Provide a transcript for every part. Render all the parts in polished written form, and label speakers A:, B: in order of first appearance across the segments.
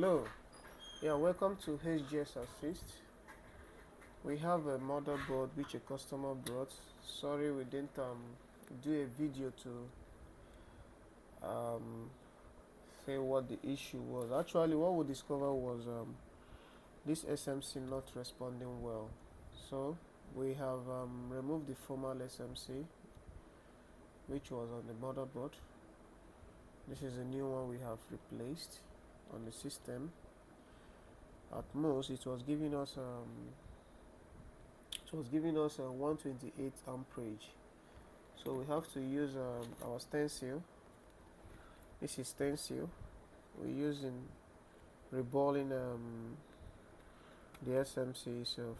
A: Hello, yeah, welcome to HGS Assist. We have a motherboard which a customer brought. Sorry, we didn't do a video to say what the issue was. Actually, what we discovered was this SMC not responding well. So we have removed the former SMC which was on the motherboard. This is a new one we have replaced on the system. At most, it was giving us a 128 amperage, so we have to use our stencil. This is stencil we're using, reballing the SMC itself.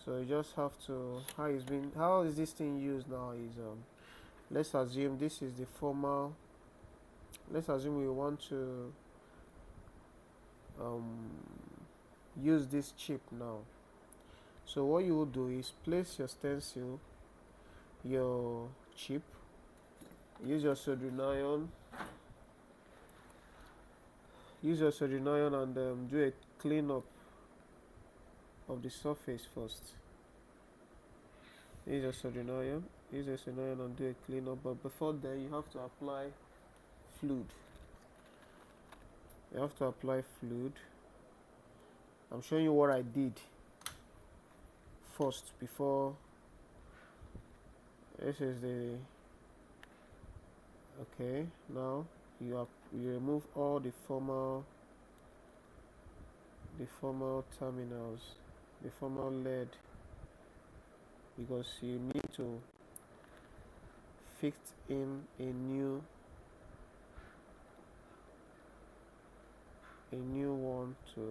A: So you just have to, how is this thing used now is let's assume this is the former. Let's assume we want to use this chip now. So what you will do is place your stencil, your chip, use your soldering iron, and do a cleanup of the surface first. Use your soldering iron, and do a cleanup. But before then, you have to apply fluid. I'm showing you what I did first before. This is the okay. Now you remove all the former terminals, the former LED, because you need to fix in a new one to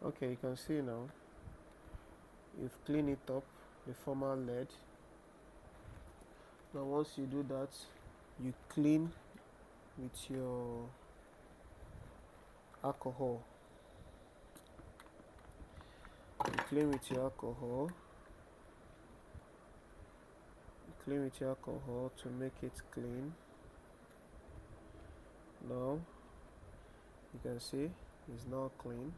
A: okay, you can see now you've cleaned it up, the former LED. Now once you do that, you clean with your alcohol. Clean with your alcohol to make it clean. Now you can see it's now clean.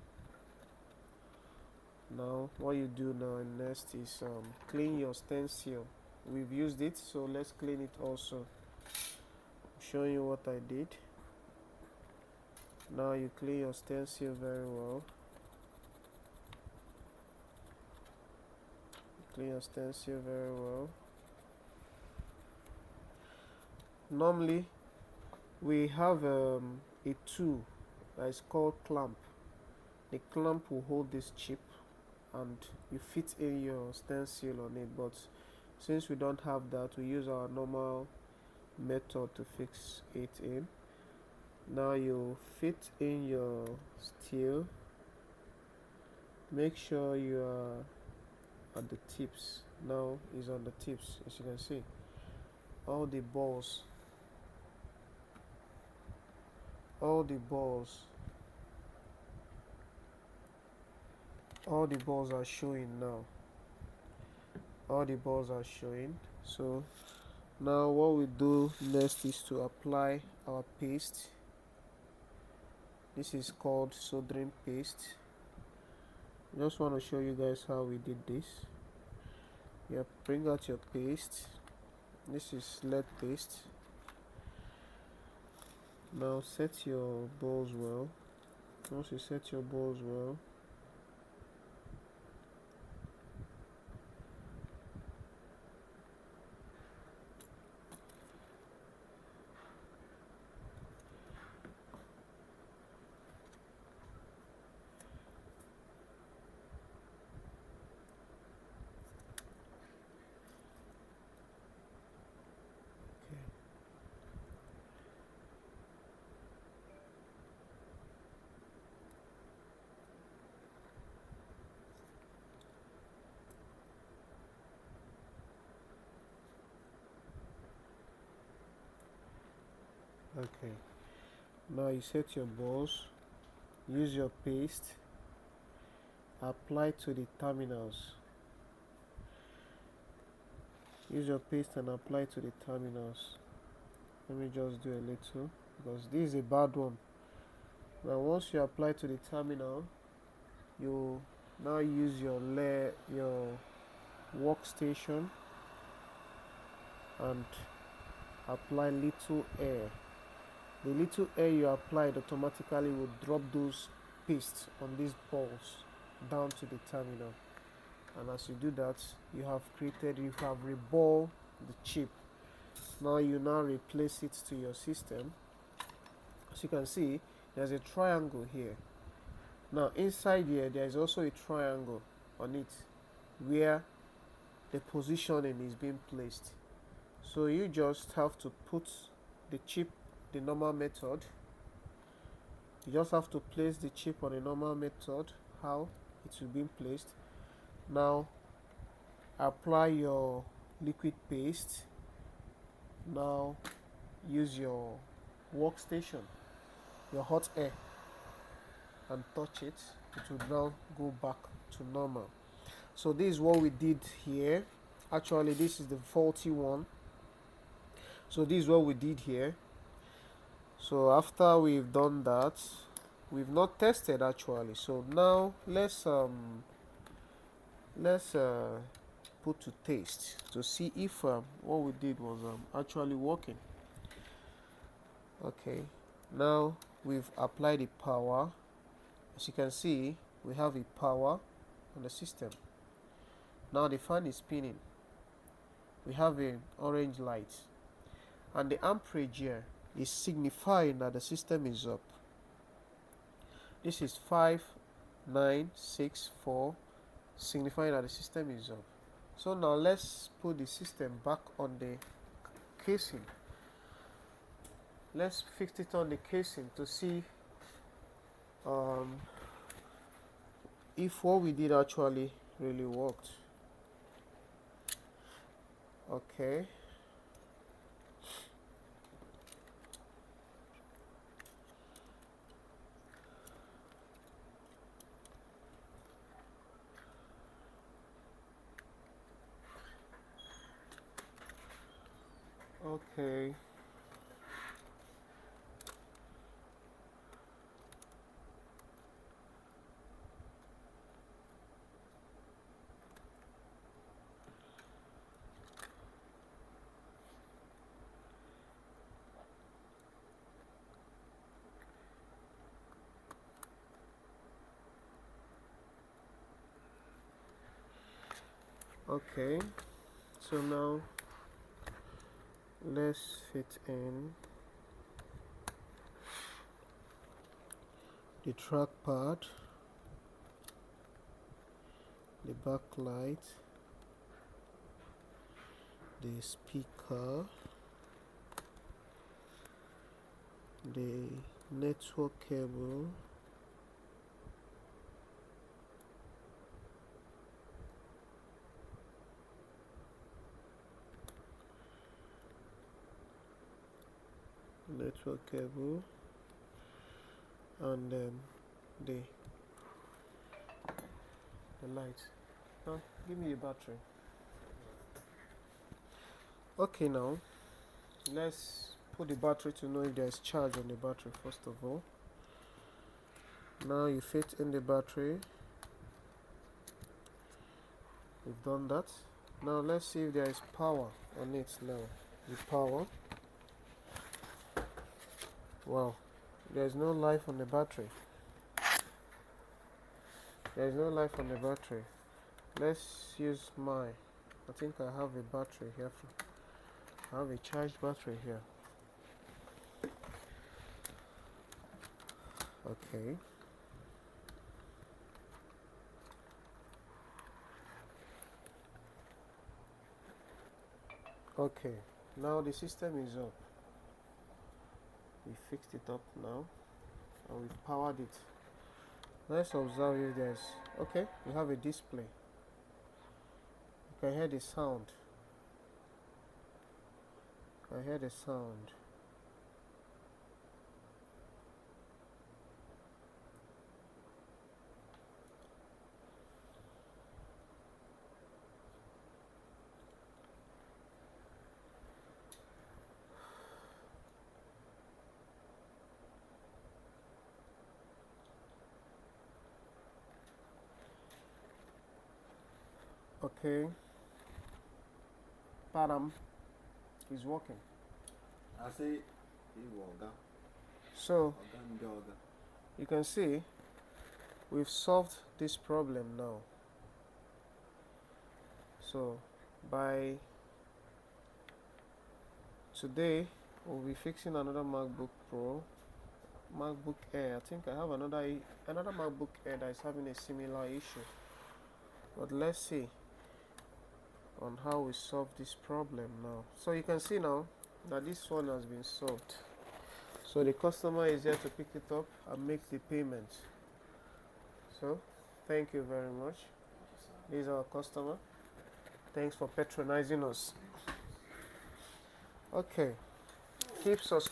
A: Now what you do now next is clean your stencil. We've used it, so let's clean it also. I'm showing you what I did. Now you clean your stencil very well. Normally we have a tool that is called clamp. The clamp will hold this chip and you fit in your stencil on it, but since we don't have that, we use our normal method to fix it in. Now you fit in your steel. Make sure you are at the tips. Now is on the tips, as you can see. All the balls are showing now. So now what we do next is to apply our paste. This is called soldering paste. I just want to show you guys how we did this. Bring out your paste. This is lead paste. Now set your balls well. Once you set your balls well, okay. Now you set your balls, use your paste, apply to the terminals. Use your paste and apply to the terminals. Let me just do a little, because this is a bad one. Now once you apply to the terminal, you now use your workstation and apply little air. The little air you applied automatically will drop those pastes on these balls down to the terminal. And as you do that, you have reballed the chip. Now you replace it to your system. As you can see, there's a triangle here. Now inside here, there is also a triangle on it where the positioning is being placed. So you just have to put the chip the normal method. You just have to place the chip on the normal method, how it will be placed. Now apply your liquid paste. Now use your workstation, your hot air, and touch it. It will now go back to normal. So this is what we did here. Actually, this is the faulty one. So this is what we did here. So after we've done that, we've not tested actually. So now let's put to taste to see if what we did was actually working. Okay, now we've applied the power. As you can see, we have a power on the system. Now the fan is spinning. We have an orange light, and the amperage here is signifying that the system is up. This is 5964, signifying that the system is up. So now let's put the system back on the casing. Let's fix it on the casing to see if what we did actually really worked. Okay. Okay. Okay, so now let's fit in the trackpad, the backlight, the speaker, the network cable, and the light. Now give me the battery. Okay, now let's put the battery to know if there's charge on the battery first of all. Now you fit in the battery. We've done that. Now let's see if there is power on it now. The power. Wow, there's no life on the battery. There's no life on the battery. Let's use I think I have a battery here. I have a charged battery here. Okay. Okay, now the system is up. We fixed it up now and we've powered it. Let's observe if there's okay, we have a display. You can hear the sound. I hear the sound. Okay, param is working.
B: I say
A: So you can see we've solved this problem now. So by today we'll be fixing another MacBook Pro, MacBook Air. I think I have another MacBook Air that is having a similar issue. But let's see on how we solve this problem now. So you can see now that this one has been solved. So the customer is here to pick it up and make the payment. So thank you very much. This is our customer. Thanks for patronizing us. Okay, keep subscribing.